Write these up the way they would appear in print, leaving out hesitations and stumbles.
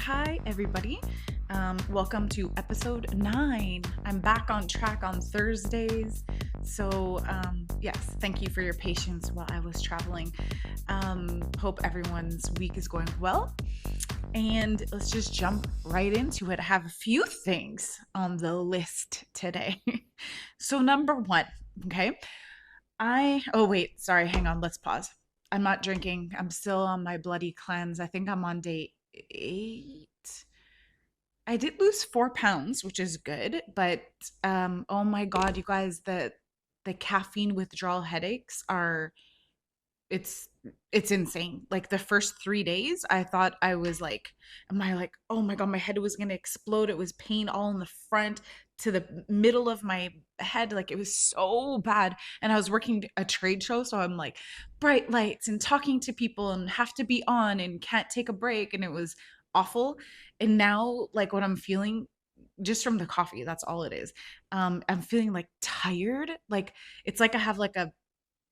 Hi, everybody. Welcome to episode 9. I'm back on track on Thursdays. Yes, thank you for your patience while I was traveling. Hope everyone's week is going well. And let's just jump right into it. I have a few things on the list today. So, number one, okay. Oh, wait, sorry, hang on, let's pause. I'm not drinking. I'm still on my bloody cleanse. I think I'm on day 8. I did lose 4 pounds, which is good, but oh my God, you guys, the caffeine withdrawal headaches are it's it's insane. Like the first 3 days, I thought I was like, am I like, oh my God, my head was gonna explode. It was pain all in the front to the middle of my head. Like it was so bad. And I was working a trade show, so I'm like bright lights and talking to people and have to be on and can't take a break. And it was awful. And now, like what I'm feeling just from the coffee, that's all it is. I'm feeling like tired. Like it's like I have like a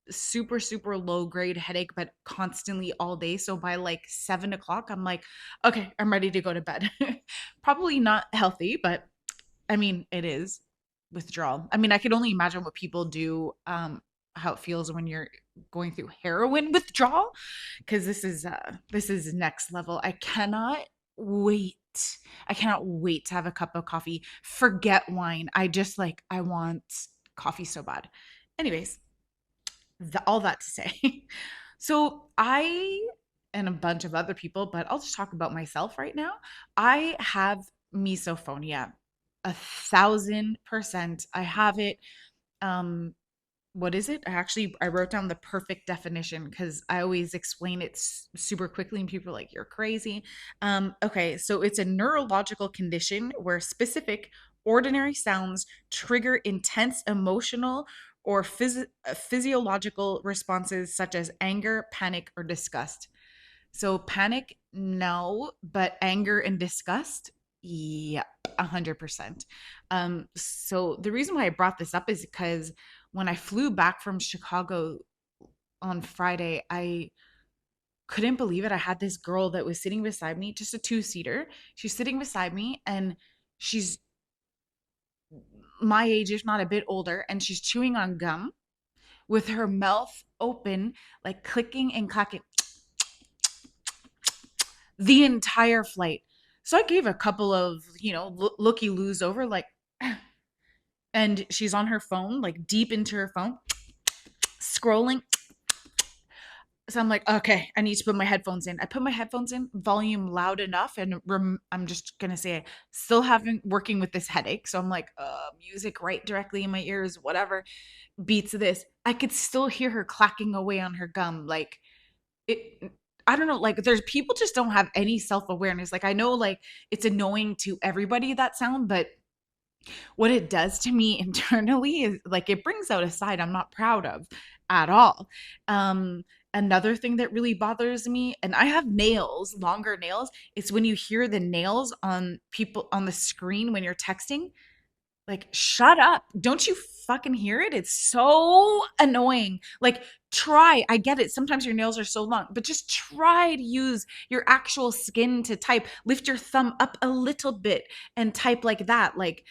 super low grade headache, but constantly all day. So by like 7 o'clock, I'm like, okay, I'm ready to go to bed. Probably not healthy, but I mean, it is withdrawal. I mean, I could only imagine what people do, how it feels when you're going through heroin withdrawal, because this is next level. Wait. I cannot wait to have a cup of coffee. Forget wine. I want coffee so bad. Anyways, all that to say. So I and a bunch of other people, but I'll just talk about myself right now. I have misophonia, 1,000%. I have it. Um, what is it? I wrote down the perfect definition because I always explain it super quickly and people are like, you're crazy. Okay, so it's a neurological condition where specific ordinary sounds trigger intense emotional or physiological responses such as anger, panic, or disgust. So panic, no, but anger and disgust, yeah, 100%. So the reason why I brought this up is because when I flew back from Chicago on Friday, I couldn't believe it. I had this girl that was sitting beside me, just a two-seater. She's sitting beside me and she's my age, if not a bit older, and she's chewing on gum with her mouth open, like clicking and clacking the entire flight. So I gave a couple of, looky loos over, like, and she's on her phone, like deep into her phone, scrolling. So I'm like, okay, I need to put my headphones in. I put my headphones in, volume loud enough, and I'm just gonna say, still having working with this headache. So I'm like, music right directly in my ears, whatever beats this. I could still hear her clacking away on her gum, like it. I don't know, like there's people just don't have any self-awareness. Like I know like it's annoying to everybody that sound, but what it does to me internally is like it brings out a side I'm not proud of at all. Um, Another thing that really bothers me, and I have nails, longer nails, is when you hear the nails on people on the screen when you're texting. Like, shut up. Don't you fucking hear it? It's so annoying. Like, try. I get it. Sometimes your nails are so long, but just try to use your actual skin to type. Lift your thumb up a little bit and type like that. Like,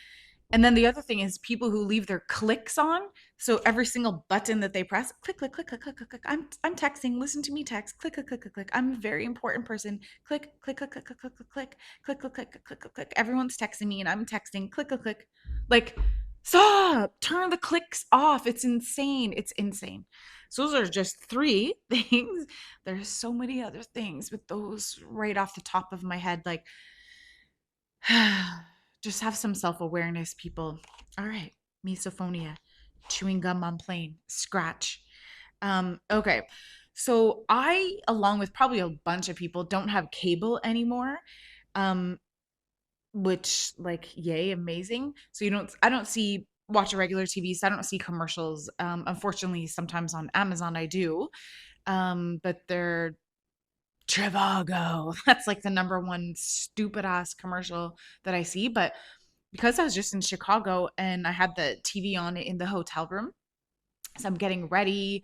and then the other thing is people who leave their clicks on. So every single button that they press, click, click, click, click, click, click, click. I'm texting. Listen to me text. Click, click, click, click, click. I'm a very important person. Click, click, click, click, click, click, click, click, click, click, click, click, click, click. Everyone's texting me and I'm texting. Click, click, click. Like, stop. Turn the clicks off. It's insane. It's insane. So those are just three things. There's so many other things, but those right off the top of my head, like just have some self-awareness, people. All right, misophonia, chewing gum on plane, scratch. Okay. So I, along with probably a bunch of people, don't have cable anymore. Um, which like yay, amazing. So I don't see watch a regular TV, so I don't see commercials. Unfortunately, sometimes on Amazon I do. But they're Trivago. That's like the number one stupid ass commercial that I see. But because I was just in Chicago and I had the TV on in the hotel room, so I'm getting ready,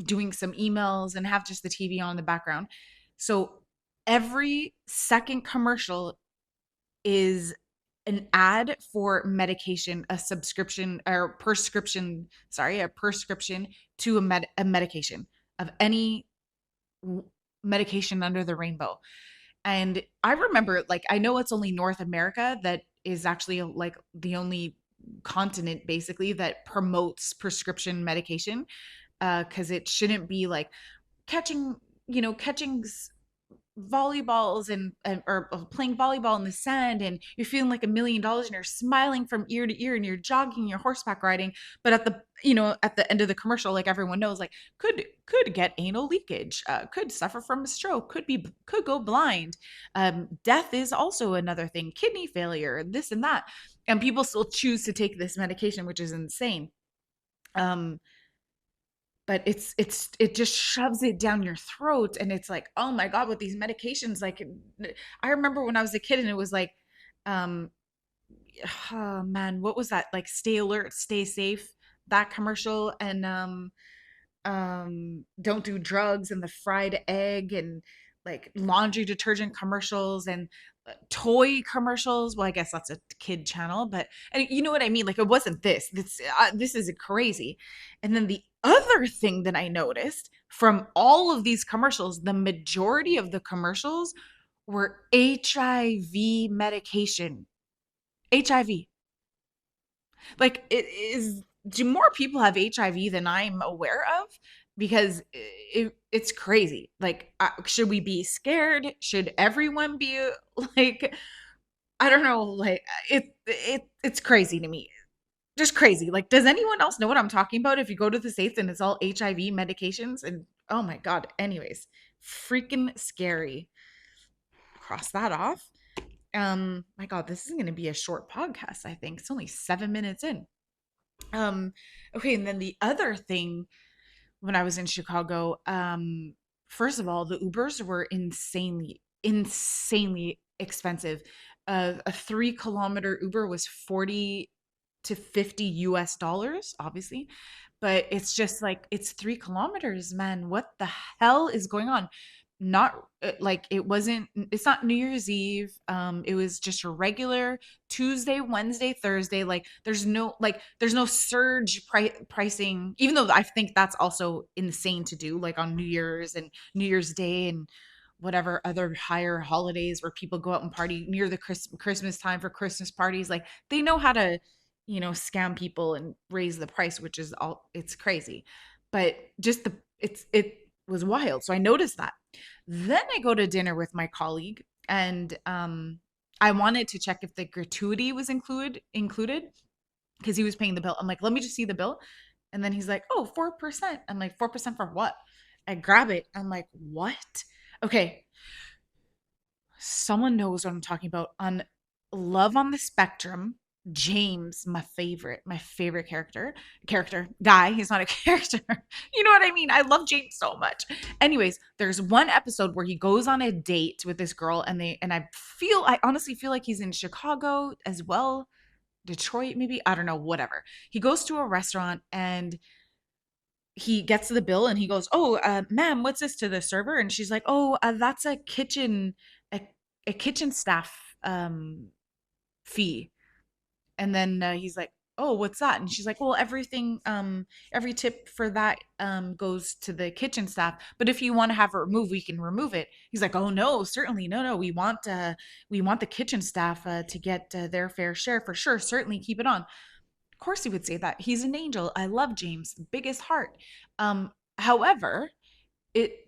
doing some emails, and have just the TV on in the background. So every second commercial is an ad for medication, a subscription or prescription, sorry, a prescription to a medication of any w- medication under the rainbow. And I remember, like, I know it's only North America that is actually like the only continent basically that promotes prescription medication, because it shouldn't be like catching, catching volleyballs and or playing volleyball in the sand, and you're feeling like $1 million and you're smiling from ear to ear and you're jogging, you're horseback riding, but at the end of the commercial, like everyone knows, like could get anal leakage, could suffer from a stroke, could go blind, death is also another thing, kidney failure, this and that, and people still choose to take this medication, which is insane. um but it just shoves it down your throat, and it's like, oh my god, with these medications, like, I remember when I was a kid and it was like, um oh man, what was that, like, stay alert, stay safe, that commercial, and don't do drugs, and the fried egg, and like laundry detergent commercials, and toy commercials. Well, I guess that's a kid channel, but, and you know what I mean, like, it wasn't this is crazy. And then the other thing that I noticed from all of these commercials, the majority of the commercials were HIV medication. HIV. Like, it is, do more people have HIV than I'm aware of? Because it's crazy. Like, should we be scared? Should everyone be like, I don't know, like, it's crazy to me. Just crazy. Like, does anyone else know what I'm talking about? If you go to the States and it's all HIV medications, and oh my God. Anyways, freaking scary. Cross that off. My God, this is gonna be a short podcast, I think. It's only 7 minutes in. Um, okay, and then the other thing, when I was in Chicago, first of all, the Ubers were insanely expensive. A 3 kilometer Uber was 40 to 50 US dollars, obviously, but it's just like, it's 3 kilometers, man. What the hell is going on? Not like, it's not New Year's Eve. It was just a regular Tuesday, Wednesday, Thursday. Like, there's no surge pricing, even though I think that's also insane to do, like on New Year's and New Year's Day and whatever other higher holidays where people go out and party near the Christmas time for Christmas parties. Like, they know how to, scam people and raise the price, which is all, it's crazy. But just it was wild. So I noticed that. Then I go to dinner with my colleague, and I wanted to check if the gratuity was included because he was paying the bill. I'm like, let me just see the bill. And then he's like, oh, 4%. I'm like, 4% for what? I grab it. I'm like, what? Okay. Someone knows what I'm talking about. On Love on the Spectrum, James, my favorite character, guy, he's not a character. You know what I mean? I love James so much. Anyways, there's one episode where he goes on a date with this girl, and I honestly feel like he's in Chicago as well. Detroit, maybe. I don't know, whatever. He goes to a restaurant, and he gets the bill, and he goes, oh, ma'am, what's this, to the server? And she's like, oh, that's a, a kitchen staff fee. And then he's like, oh, what's that? And she's like, well, everything, every tip for that goes to the kitchen staff, but if you want to have it removed, we can remove it. He's like, oh no, certainly, no, we want the kitchen staff to get their fair share, for sure, certainly, keep it on. Of course he would say that. He's an angel. I love James, biggest heart. However, it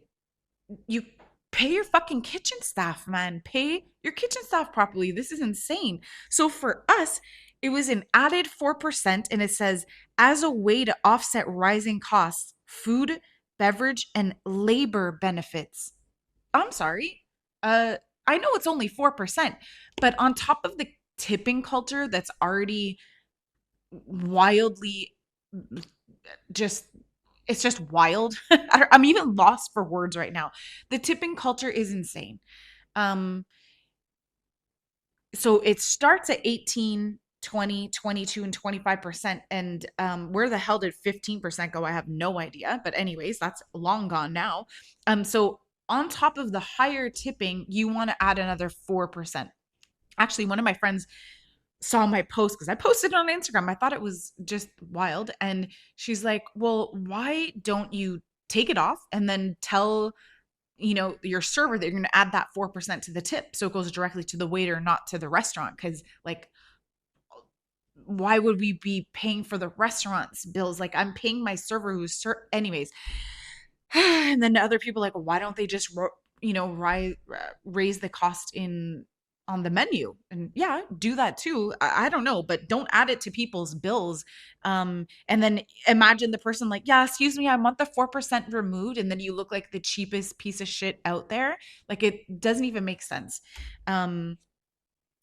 you pay your fucking kitchen staff, man. Pay your kitchen staff properly. This is insane. So for us, it was an added 4%, and it says, as a way to offset rising costs, food, beverage, and labor benefits. I'm sorry. I know it's only 4%, but on top of the tipping culture that's already wildly, just, it's just wild. I'm even lost for words right now. The tipping culture is insane. Um, so it starts at 18, 20, 22, and 25%. And where the hell did 15% go? I have no idea. But anyways, that's long gone now. So on top of the higher tipping, you want to add another 4%. Actually, one of my friends saw my post because I posted it on Instagram. I thought it was just wild. And she's like, well, why don't you take it off and then tell, your server that you're going to add that 4% to the tip so it goes directly to the waiter, not to the restaurant? Because, like, why would we be paying for the restaurant's bills? Like, I'm paying my server anyways. And then other people like, why don't they just raise the cost in on the menu? And yeah, do that too. I don't know, but don't add it to people's bills. And then imagine the person like, yeah, excuse me, I want the 4% removed, and then you look like the cheapest piece of shit out there. Like, it doesn't even make sense. um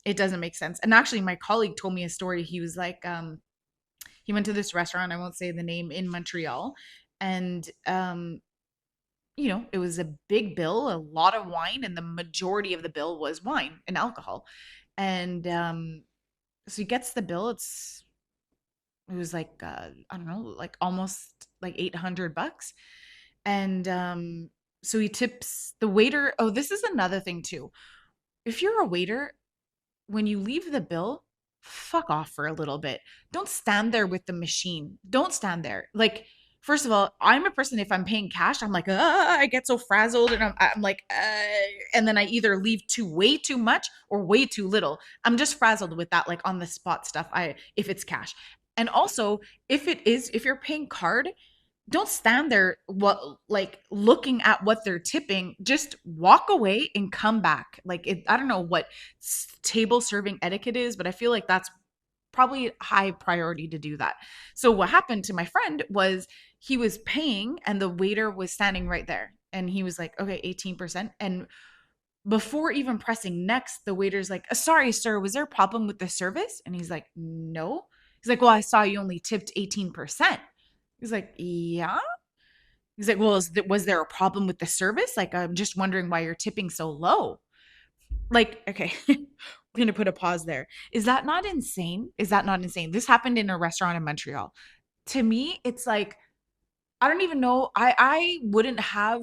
it doesn't make sense. And actually, my colleague told me a story. He was like, he went to this restaurant, I won't say the name, in Montreal. And it was a big bill, a lot of wine, and the majority of the bill was wine and alcohol. And so he gets the bill. It was like, I don't know, like almost like $800. And so he tips the waiter. Oh, this is another thing too. If you're a waiter, when you leave the bill, fuck off for a little bit. Don't stand there with the machine. Don't stand there. Like, first of all, I'm a person, if I'm paying cash, I'm like, I get so frazzled, and I'm like, and then I either leave way too much or way too little. I'm just frazzled with that, like on the spot stuff. If it's cash. And also, if you're paying card, don't stand there looking at what they're tipping. Just walk away and come back. Like, I don't know what table serving etiquette is, but I feel like that's probably high priority to do that. So what happened to my friend was, he was paying and the waiter was standing right there, and he was like, okay, 18%. And before even pressing next, the waiter's like, sorry sir, was there a problem with the service? And he's like, no. He's like, well, I saw you only tipped 18%. He's like, yeah. He's like, well, was there a problem with the service? Like, I'm just wondering why you're tipping so low. Like, okay, I'm going to put a pause there. Is that not insane? Is that not insane? This happened in a restaurant in Montreal. To me, it's like, I don't even know. I wouldn't have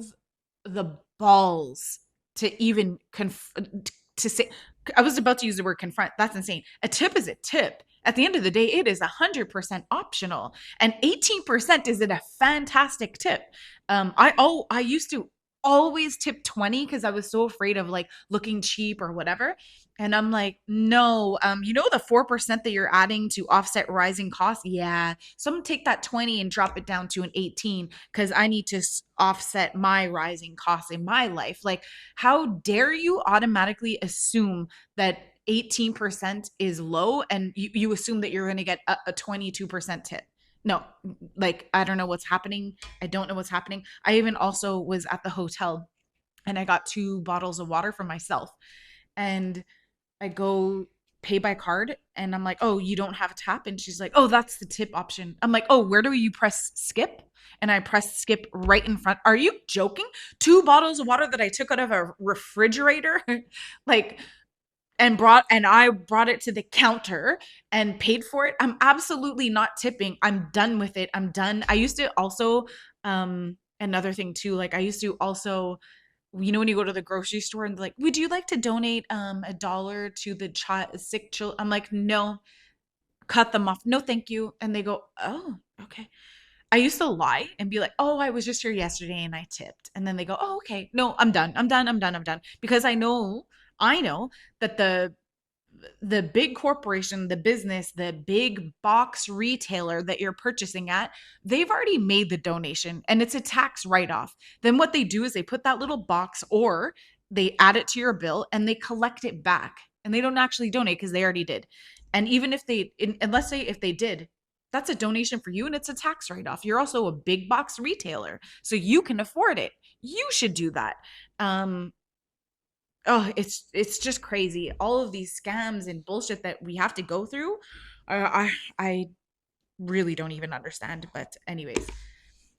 the balls to even to say. I was about to use the word confront. That's insane. A tip is a tip. At the end of the day, it is 100% optional, and 18% is a fantastic tip. I used to always tip 20 because I was so afraid of like looking cheap or whatever. And I'm like, no, the 4% that you're adding to offset rising costs. Yeah. So I'm gonna take that 20 and drop it down to an 18 because I need to offset my rising costs in my life. Like, how dare you automatically assume that 18% is low, and you assume that you're going to get a 22% tip? No, like, I don't know what's happening. I don't know what's happening. I even also was at the hotel, and I got 2 bottles of water for myself. And I go pay by card, and I'm like, oh, you don't have a tap? And she's like, oh, that's the tip option. I'm like, oh, where do you press skip? And I pressed skip right in front. Are you joking? 2 bottles of water that I took out of a refrigerator, like, and I brought it to the counter and paid for it. I'm absolutely not tipping. I'm done with it. I'm done. I used to also, another thing too, like, I used to also, when you go to the grocery store and like, would you like to donate $1 to the sick child? I'm like, no, cut them off. No, thank you. And they go, oh, okay. I used to lie and be like, oh, I was just here yesterday and I tipped. And then they go, oh, okay. No, I'm done. I'm done. I'm done. I'm done. Because I know that the big corporation, the business, the big box retailer that you're purchasing at, they've already made the donation and it's a tax write off. Then what they do is they put that little box, or they add it to your bill and they collect it back. And they don't actually donate because they already did. And even if and let's say if they did, that's a donation for you and it's a tax write off. You're also a big box retailer, so you can afford it. You should do that. Um, Oh, it's just crazy. All of these scams and bullshit that we have to go through. I really don't even understand. But anyways.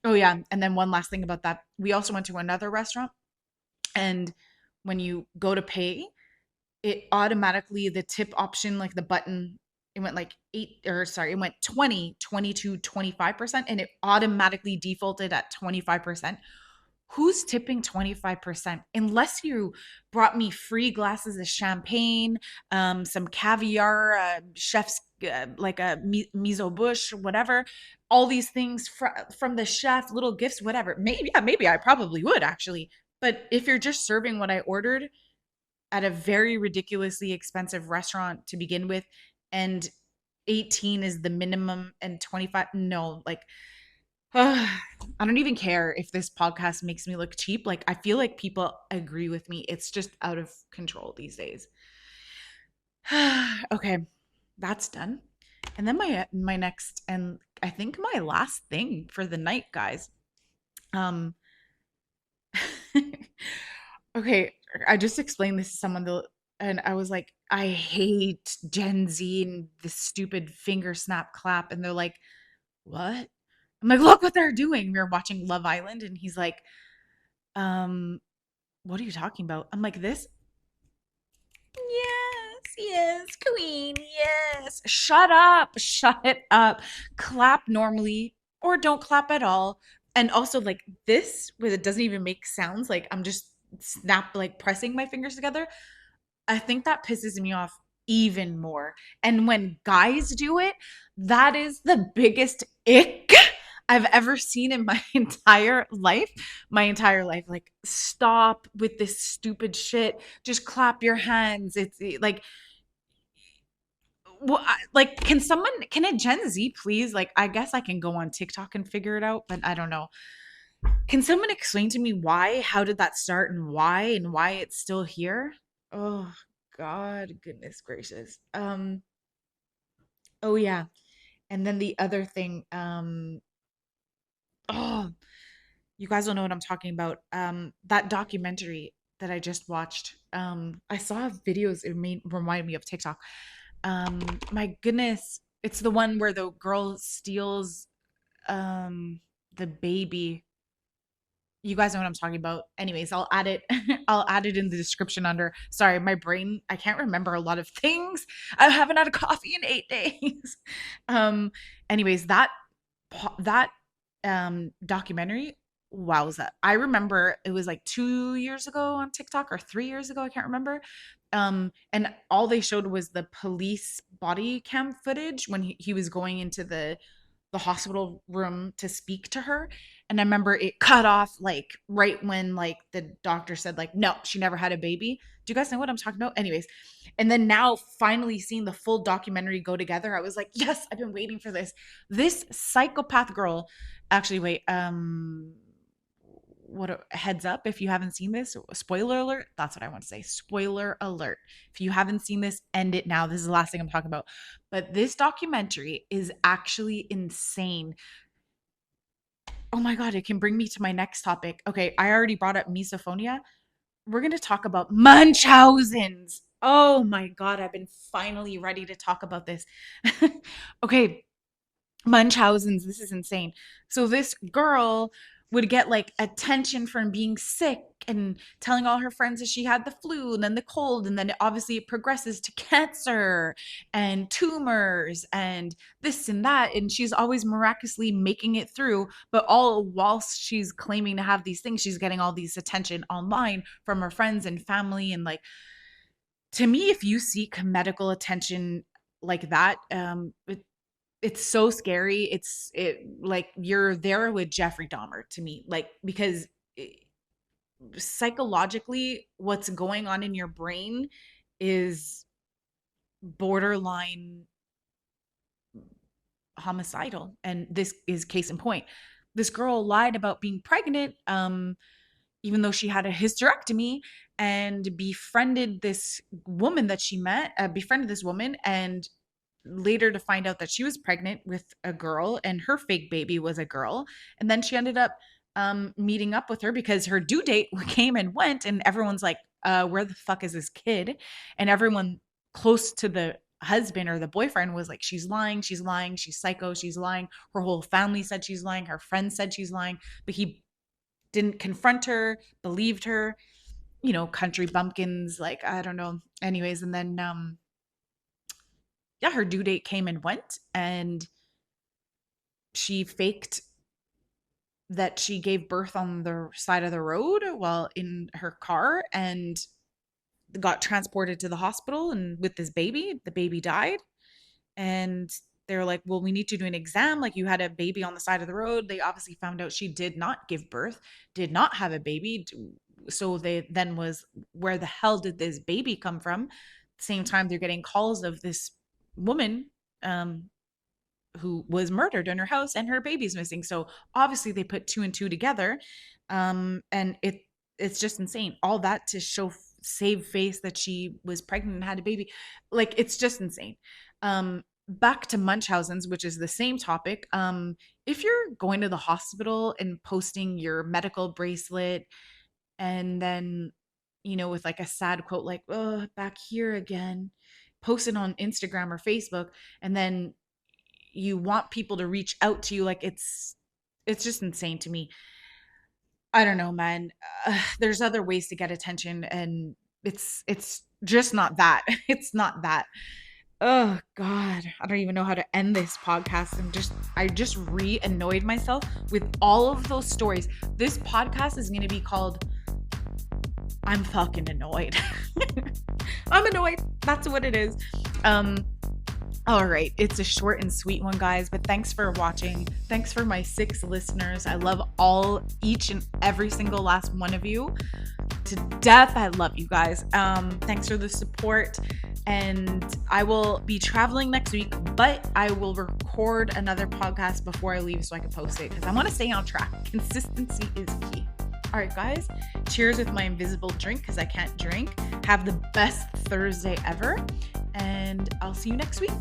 Oh yeah, and then one last thing about that. We also went to another restaurant, and when you go to pay, it automatically, the tip option, like the button, it went like 8, or sorry, it went 20, 22, 25%, and it automatically defaulted at 25%. Who's tipping 25%? Unless you brought me free glasses of champagne, some caviar, chef's like a miso bush, whatever, all these things from the chef, little gifts, whatever. Maybe, yeah, maybe I probably would actually. But if you're just serving what I ordered at a very ridiculously expensive restaurant to begin with, and 18 is the minimum and 25, no, like, I don't even care if this podcast makes me look cheap. Like, I feel like people agree with me. It's just out of control these days. Okay, that's done. And then my next and I think my last thing for the night, guys. Um okay, I just explained this to someone and I was like, I hate Gen Z and this stupid finger snap clap. And they're like, what? I'm like, look what they're doing. We were watching Love Island, and he's like, um, what are you talking about? I'm like, this? Yes, yes, queen, yes. Shut up, shut it up. Clap normally or don't clap at all. And also, like this, where it doesn't even make sounds, like I'm just like pressing my fingers together. I think that pisses me off even more. And when guys do it, that is the biggest ick I've ever seen in my entire life. My entire life. Like, stop with this stupid shit. Just clap your hands. Like, like, can a Gen Z please? Like, I guess I can go on TikTok and figure it out, but I don't know. Can someone explain to me why? How did that start and why it's still here? Oh God, goodness gracious. Oh yeah. And then the other thing, oh, you guys don't know what I'm talking about. That documentary that I just watched. I saw videos, it made remind me of TikTok. My goodness, it's the one where the girl steals the baby. You guys know what I'm talking about. Anyways, I'll add it. I'll add it in the description under. Sorry, my brain, I can't remember a lot of things. I haven't had a coffee in 8 days. Um, anyways, that documentary, wowza. I remember it was like 2 years ago on TikTok or 3 years ago, I can't remember. And all they showed was the police body cam footage when he was going into the hospital room to speak to her. And I remember it cut off like right when like the doctor said like, no, she never had a baby. Do you guys know what I'm talking about? Anyways, and then now finally seeing the full documentary go together, I was like, yes, I've been waiting for this. This psychopath girl, actually, wait, what a heads up if you haven't seen this, spoiler alert, that's what I want to say, spoiler alert. If you haven't seen this, end it now. This is the last thing I'm talking about, but this documentary is actually insane. Oh my god, it can bring me to my next topic. Okay, I already brought up misophonia. We're going to talk about Munchausen's. Oh my god, I've been finally ready to talk about this. Okay, Munchausen's, this is insane. So this girl would get like attention from being sick and telling all her friends that she had the flu and then the cold, and then obviously it progresses to cancer and tumors and this and that, and she's always miraculously making it through, but all whilst she's claiming to have these things, she's getting all these attention online from her friends and family. And like, to me, if you seek medical attention like that, it's so scary. It like you're there with Jeffrey Dahmer to me, like, because psychologically, what's going on in your brain is borderline homicidal, and this is case in point. This girl lied about being pregnant, even though she had a hysterectomy, and befriended this woman that she met. Befriended this woman, and later to find out that she was pregnant with a girl and her fake baby was a girl. And then she ended up meeting up with her because her due date came and went, and everyone's like, where the fuck is this kid? And everyone close to the husband or the boyfriend was like, she's lying, she's lying, she's psycho, she's lying. Her whole family said she's lying, her friends said she's lying, but he didn't confront her, believed her, country bumpkins, like, I don't know. Anyways, and then yeah, her due date came and went, and she faked that she gave birth on the side of the road while in her car and got transported to the hospital, and with this baby, the baby died. And they're like, well, we need to do an exam. Like, you had a baby on the side of the road. They obviously found out she did not give birth, did not have a baby. So they then was, where the hell did this baby come from? Same time they're getting calls of this woman um, who was murdered in her house and her baby's missing. So obviously they put two and two together. And it's just insane. All that to show save face that she was pregnant and had a baby. Like, it's just insane. Back to Munchausen's, which is the same topic. If you're going to the hospital and posting your medical bracelet and then, with like a sad quote like, oh, back here again, post it on Instagram or Facebook, and then you want people to reach out to you, like, it's just insane to me. I don't know, man. There's other ways to get attention, and it's just not that. It's not that. Oh God, I don't even know how to end this podcast. I just re-annoyed myself with all of those stories. This podcast is going to be called I'm fucking annoyed. I'm annoyed. That's what it is. All right, it's a short and sweet one, guys, but thanks for watching. Thanks for my 6 listeners. I love each and every single last one of you to death. I love you guys. Thanks for the support, and I will be traveling next week, but I will record another podcast before I leave so I can post it because I want to stay on track. Consistency is key. All right, guys, cheers with my invisible drink because I can't drink. Have the best Thursday ever, and I'll see you next week.